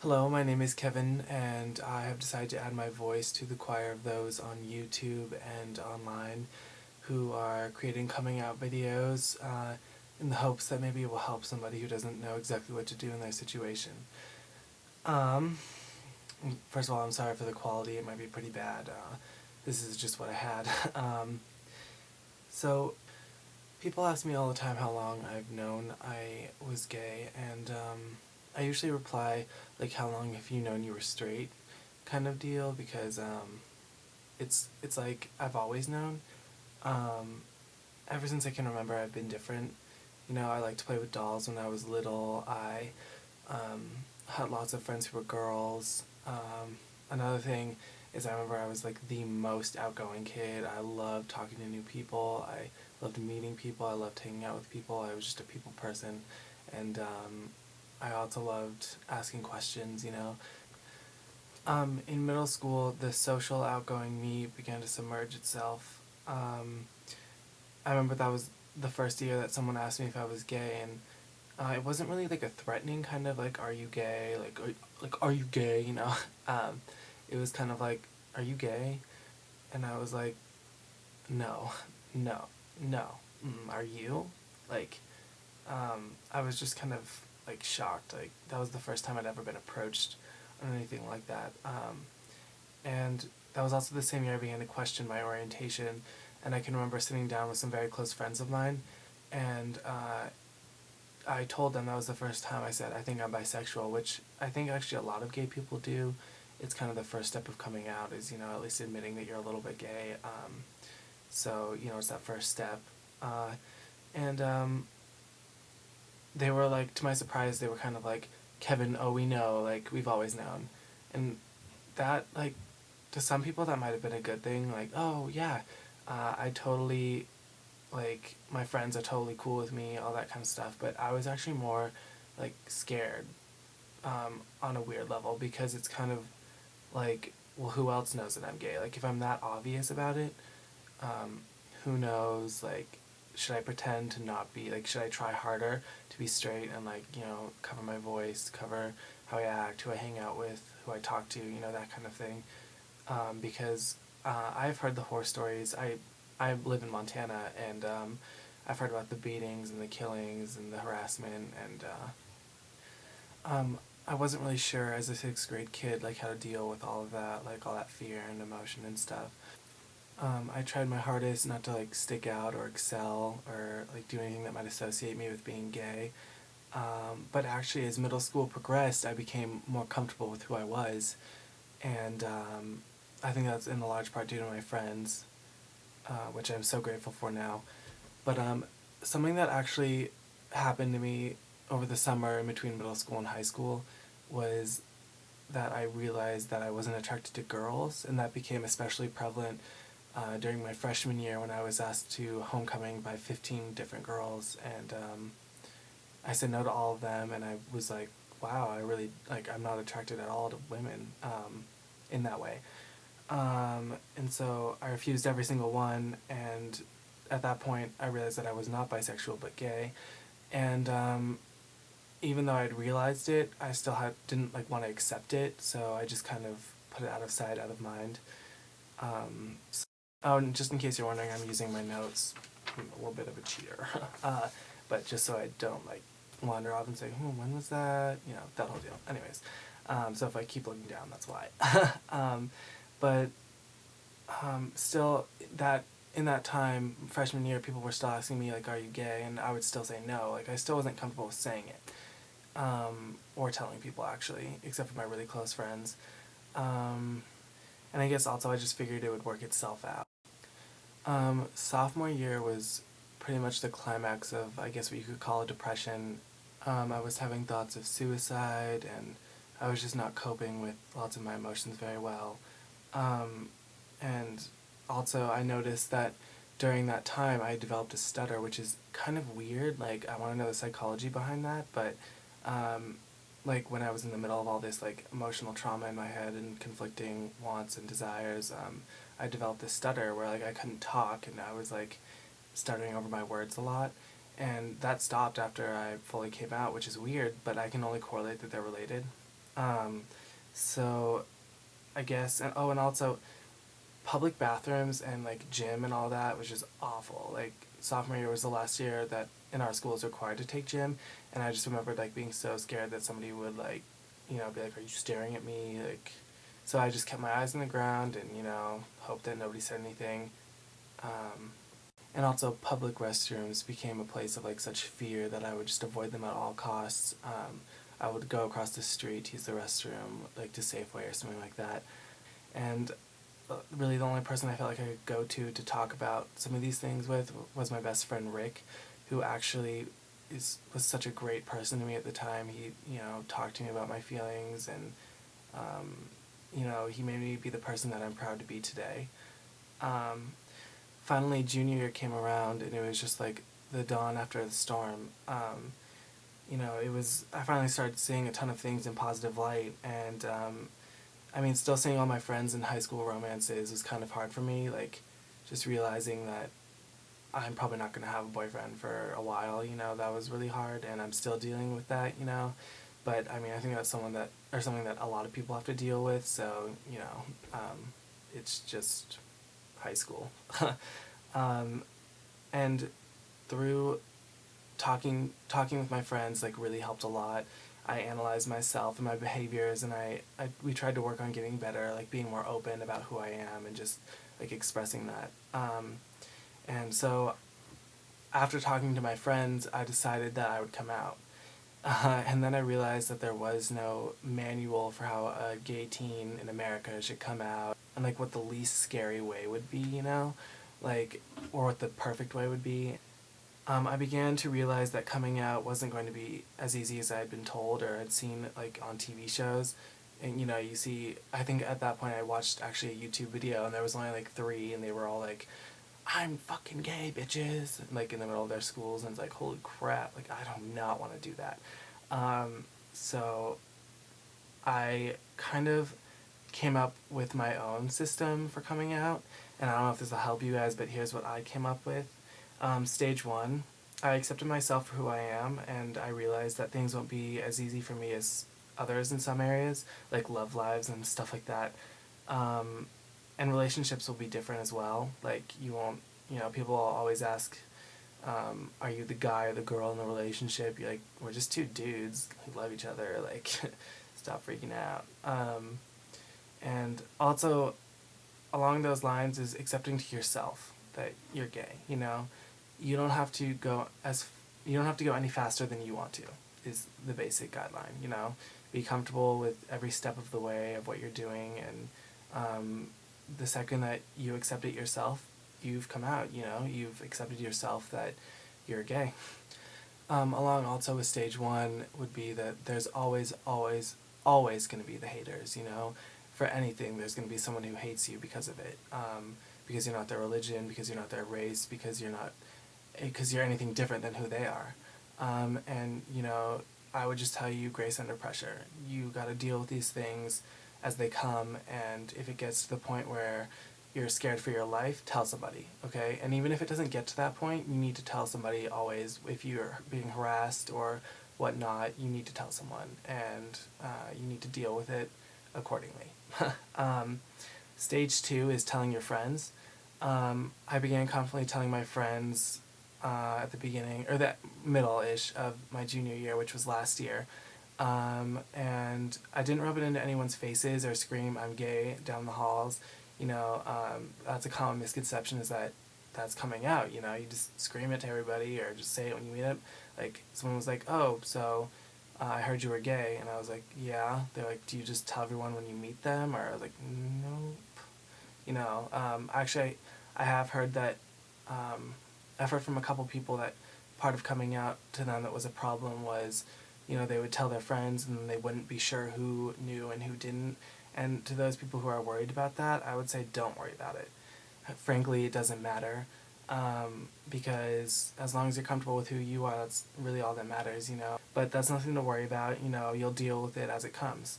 Hello, my name is Kevin, and I have decided to add my voice to the choir of those on YouTube and online who are creating coming out videos in the hopes that maybe it will help somebody who doesn't know exactly what to do in their situation. Um, First of all, I'm sorry for the quality, it might be pretty bad. This is just what I had. So, people ask me all the time how long I've known I was gay, and I usually reply, like, how long have you known you were straight, kind of deal, because it's like I've always known. Um, Ever since I can remember, I've been different. You know, I liked to play with dolls when I was little. I had lots of friends who were girls. Another thing is I remember I was like the most outgoing kid. I loved talking to new people. I loved meeting people. I loved hanging out with people. I was just a people person. And I also loved asking questions, you know. In middle school, the social outgoing me began to submerge itself. I remember that was the first year that someone asked me if I was gay, and it wasn't really like a threatening kind of like, "Are you gay?" Are you gay? You know, it was kind of like, "Are you gay?" And I was like, "No, no, no. Are you?" Like, I was just kind of like shocked. Like that was the first time I'd ever been approached or anything like that. And that was also the same year I began to question my orientation. And I can remember sitting down with some very close friends of mine, and I told them that was the first time I said, I think I'm bisexual, which I think actually a lot of gay people do. It's kind of the first step of coming out is, you know, at least admitting that you're a little bit gay. So, you know, it's that first step. And They were like, to my surprise, they were kind of like, Kevin, oh, we know, like, we've always known. And that, like, to some people that might have been a good thing, like, oh, yeah, I totally, like, my friends are totally cool with me, all that kind of stuff. But I was actually more, like, scared on a weird level because it's kind of like, well, who else knows that I'm gay? Like, if I'm that obvious about it, um, who knows, like, should I pretend to not be, like, should I try harder to be straight and, like, you know, cover my voice, cover how I act, who I hang out with, who I talk to, you know, that kind of thing. Because I've heard the horror stories. I live in Montana, and I've heard about the beatings and the killings and the harassment, and I wasn't really sure as a sixth grade kid, like, how to deal with all of that, like, all that fear and emotion and stuff. I tried my hardest not to, like, stick out or excel or, like, do anything that might associate me with being gay. But actually, as middle school progressed, I became more comfortable with who I was. And I think that's in a large part due to my friends, which I'm so grateful for now. But something that actually happened to me over the summer in between middle school and high school was that I realized that I wasn't attracted to girls, and that became especially prevalent during my freshman year when I was asked to homecoming by 15 different girls, and I said no to all of them, and I was like, wow, I really, like, I'm not attracted at all to women in that way. And so I refused every single one, and at that point I realized that I was not bisexual but gay, and even though I'd realized it, I still didn't like want to accept it, so I just kind of put it out of sight, out of mind. So, oh, and just in case you're wondering, I'm using my notes. I'm a little bit of a cheater, but just so I don't like wander off and say, when was that? You know, that whole deal. Anyways, so if I keep looking down, that's why. But still, that in that time, freshman year, people were still asking me, like, are you gay? And I would still say no. Like, I still wasn't comfortable with saying it. Or telling people, actually, except for my really close friends. And I guess also I just figured it would work itself out. Sophomore year was pretty much the climax of, I guess, what you could call a depression. I was having thoughts of suicide, and I was just not coping with lots of my emotions very well. And also, I noticed that during that time, I developed a stutter, which is kind of weird. Like, I want to know the psychology behind that, but like, when I was in the middle of all this, like, emotional trauma in my head and conflicting wants and desires, I developed this stutter where, like, I couldn't talk, and I was, like, stuttering over my words a lot. And that stopped after I fully came out, which is weird, but I can only correlate that they're related. Um, so I guess, and also public bathrooms and like gym and all that was just awful. Like sophomore year was the last year that in our school is required to take gym, and I just remembered like being so scared that somebody would like, be like, "Are you staring at me?" Like, so I just kept my eyes on the ground and hoped that nobody said anything. Um, and also, public restrooms became a place of like such fear that I would just avoid them at all costs. I would go across the street to use the restroom, like to Safeway or something like that. And really, the only person I felt like I could go to talk about some of these things with was my best friend Rick, who actually was such a great person to me at the time. He talked to me about my feelings, and he made me be the person that I'm proud to be today. Um, Finally, junior year came around, and it was just like the dawn after the storm. It was I finally started seeing a ton of things in positive light, and I mean, still seeing all my friends in high school romances was kind of hard for me. Like, just realizing that I'm probably not going to have a boyfriend for a while. That was really hard, and I'm still dealing with that. But I mean, I think that's something that a lot of people have to deal with. So it's just high school, um, and through talking with my friends like really helped a lot. I analyzed myself and my behaviors, and we tried to work on getting better, like being more open about who I am and just like expressing that. And so after talking to my friends, I decided that I would come out. And then I realized that there was no manual for how a gay teen in America should come out, and like what the least scary way would be, like, or what the perfect way would be. I began to realize that coming out wasn't going to be as easy as I had been told or had seen like on TV shows. And you see, I think at that point I watched actually a YouTube video, and there was only like three, and they were all like, "I'm fucking gay, bitches," and, like in the middle of their schools, and it's like, holy crap, like I do not want to do that. So I kind of came up with my own system for coming out, and I don't know if this will help you guys, but here's what I came up with. Stage one, I accepted myself for who I am, and I realized that things won't be as easy for me as others in some areas, like love lives and stuff like that. And relationships will be different as well. Like, you won't, people will always ask, are you the guy or the girl in the relationship? You're like, we're just two dudes who love each other, like, stop freaking out. And also, along those lines is accepting to yourself that you're gay, you don't have to go any faster than you want to, is the basic guideline. Be comfortable with every step of the way of what you're doing, and the second that you accept it yourself, you've come out. You've accepted yourself that you're gay. Along also with stage one would be that there's always going to be the haters. For anything, there's going to be someone who hates you because of it, because you're not their religion, because you're not their race, because you're anything different than who they are. And I would just tell you, grace under pressure. You got to deal with these things as they come, and if it gets to the point where you're scared for your life, tell somebody, okay? And even if it doesn't get to that point, you need to tell somebody always. If you're being harassed or whatnot, you need to tell someone, and you need to deal with it accordingly. Stage two is telling your friends. I began confidently telling my friends at the beginning, or the middle-ish of my junior year, which was last year. And I didn't rub it into anyone's faces or scream, "I'm gay," down the halls. That's a common misconception, is that that's coming out. You just scream it to everybody or just say it when you meet them. Like, someone was like, "Oh, so I heard you were gay," and I was like, "Yeah." They're like, "Do you just tell everyone when you meet them?" Or I was like, "Nope." Actually, I have heard that, I've heard from a couple people that part of coming out to them that was a problem was, they would tell their friends and they wouldn't be sure who knew and who didn't. And to those people who are worried about that, I would say don't worry about it. Frankly, it doesn't matter, because as long as you're comfortable with who you are, that's really all that matters, But that's nothing to worry about, you'll deal with it as it comes,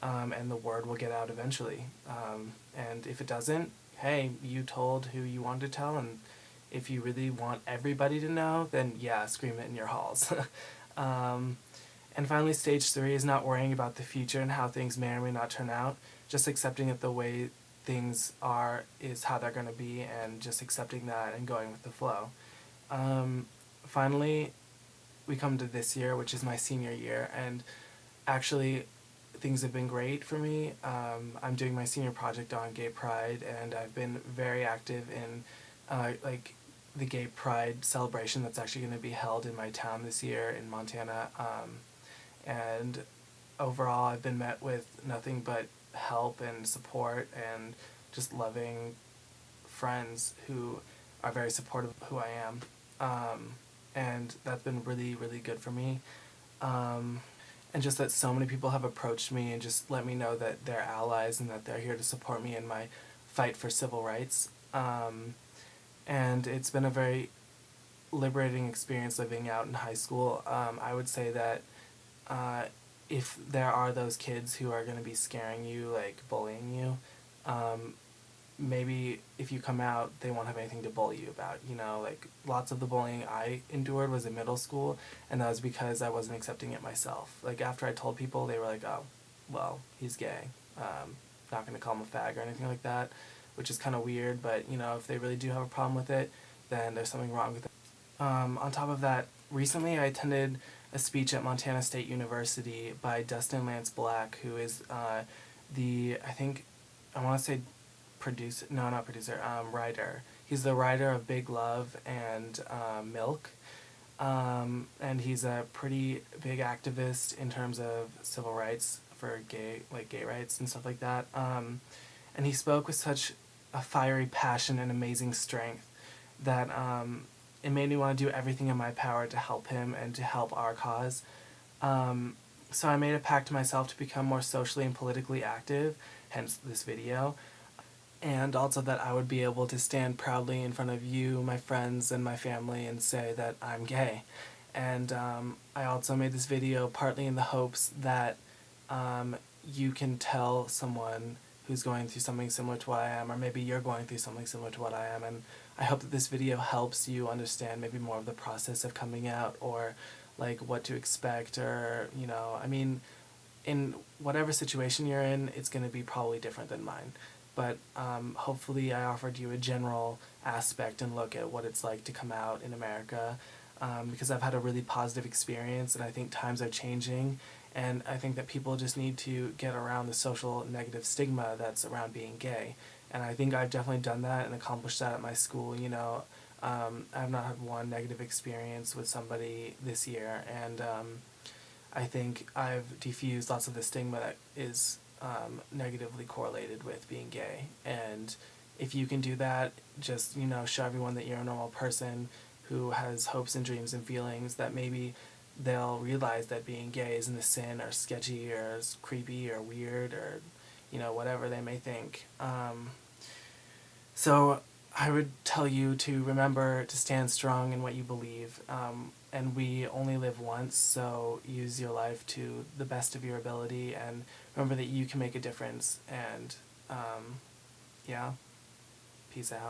and the word will get out eventually. And if it doesn't, hey, you told who you wanted to tell, and if you really want everybody to know, then yeah, scream it in your halls. And finally, stage 3 is not worrying about the future and how things may or may not turn out, just accepting that the way things are is how they're going to be, and just accepting that and going with the flow. Finally, we come to this year, which is my senior year, and actually things have been great for me. I'm doing my senior project on gay pride, and I've been very active in like the gay pride celebration that's actually going to be held in my town this year in Montana. And overall, I've been met with nothing but help and support and just loving friends who are very supportive of who I am. And that's been really, really good for me. And just that so many people have approached me and just let me know that they're allies and that they're here to support me in my fight for civil rights. And it's been a very liberating experience living out in high school. I would say that if there are those kids who are going to be scaring you, like bullying you, maybe if you come out, they won't have anything to bully you about. You know, like lots of the bullying I endured was in middle school, and that was because I wasn't accepting it myself. Like after I told people, they were like, "Oh, well, he's gay. Not going to call him a fag or anything like that," which is kind of weird. But you know, if they really do have a problem with it, then there's something wrong with it. On top of that, recently I attended a speech at Montana State University by Dustin Lance Black, who is I think, I want to say writer. He's the writer of Big Love and Milk. And he's a pretty big activist in terms of civil rights for gay rights and stuff like that. And he spoke with such a fiery passion and amazing strength that it made me want to do everything in my power to help him and to help our cause. So I made a pact to myself to become more socially and politically active, hence this video. And also that I would be able to stand proudly in front of you, my friends, and my family and say that I'm gay. And I also made this video partly in the hopes that you can tell someone who's going through something similar to what I am, or maybe you're going through something similar to what I am, and I hope that this video helps you understand maybe more of the process of coming out, or like what to expect, or, you know, I mean, in whatever situation you're in, it's going to be probably different than mine. But hopefully I offered you a general aspect and look at what it's like to come out in America, because I've had a really positive experience, and I think times are changing, and I think that people just need to get around the social negative stigma that's around being gay. And I think I've definitely done that and accomplished that at my school. You know, I've not had one negative experience with somebody this year, and I think I've diffused lots of the stigma that is negatively correlated with being gay. And if you can do that, just, you know, show everyone that you're a normal person who has hopes and dreams and feelings, that maybe they'll realize that being gay isn't a sin or sketchy or creepy or weird, or, you know, whatever they may think. So I would tell you to remember to stand strong in what you believe, and we only live once, so use your life to the best of your ability, and remember that you can make a difference. And yeah, peace out.